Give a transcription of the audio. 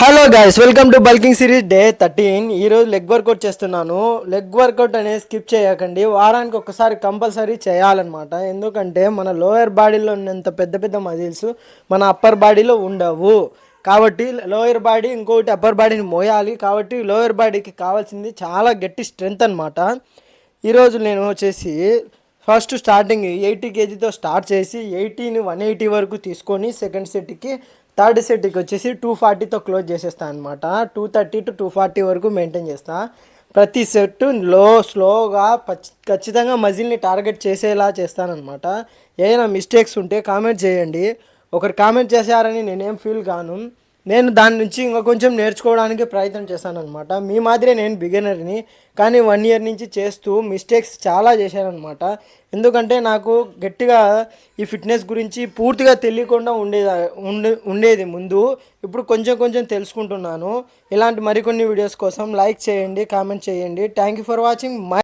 Hello guys, welcome to bulking series day 13. ఈరోజు leg work out చేస్తున్నాను. Leg work out అనేది skip చేయకండి. వారానికి ఒకసారి కంపల్సరీ చేయాలన్నమాట. ఎందుకంటే మన లోయర్ బాడీలో ఉన్నంత పెద్ద పెద్ద మజిల్స్ మన అప్పర్ బాడీలో ఉండవు. కాబట్టి లోయర్ బాడీ ఇంకొకటి అప్పర్ బాడీని మోయాలి. కాబట్టి లోయర్ బాడీకి కావాల్సింది చాలా గట్టి స్ట్రెంగ్త్ అనమాట. ఈరోజు నేను వచ్చేసి ఫస్ట్ స్టార్టింగ్ 80 kgతో స్టార్ట్ చేసి 80ని 180 వరకు తీసుకొని సెకండ్ సెట్కి, థర్డ్ సెట్కి వచ్చేసి 240తో క్లోజ్ చేసేస్తాను అనమాట. 230 to 240 వరకు మెయింటైన్ చేస్తా. ప్రతి సెట్ స్లోగా ఖచ్చితంగా మజిల్ని టార్గెట్ చేసేలా చేస్తానన్నమాట. ఏదైనా మిస్టేక్స్ ఉంటే కామెంట్ చేయండి. ఒకరు కామెంట్ చేశారని నేనేం ఫీల్ కాను. నేను దాని నుంచి ఇంకా కొంచెం నేర్చుకోవడానికి ప్రయత్నం చేశాను అనమాట. మీ మాదిరే నేను బిగినర్ని, కానీ 1 year నుంచి చేస్తూ మిస్టేక్స్ చాలా చేశానమాట. ఎందుకంటే నాకు గట్టిగా ఈ ఫిట్నెస్ గురించి పూర్తిగా తెలియకుండా ఉండేది ముందు. ఇప్పుడు కొంచెం కొంచెం తెలుసుకుంటున్నాను. ఇలాంటి మరికొన్ని వీడియోస్ కోసం లైక్ చేయండి, కామెంట్ చేయండి. Thank you for watching my